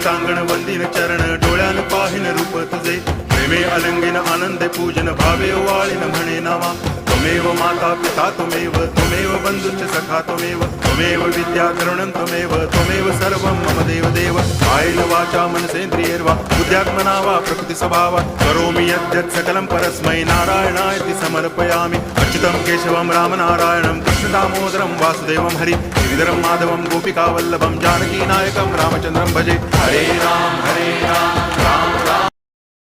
टांगण वंदिन चरण डोळ्यान पाहिन रूप तुझे प्रेमे अलंगिन आनंदे पूजन भावे वाळीन म्हणे नावा त्वमेव माता पिता त्वमेव बंधुश्च सखा त्वमेव विद्या करुणं त्वमेव सर्वं मम देव कायेन वाचा मनसेन्द्रियैर्वा बुद्ध्यात्मना वा प्रकृति स्वभावात् करोमि यद्यत् सकलं परस्मै नारायणायति समर्पयामि अच्युतं केशवं रामनारायणं कृष्णदामोदरं वासुदेवं हरि गिरिधरं माधवं गोपिकावल्लभं जानकीनायकं रामचन्द्रं भजे हरे राम राम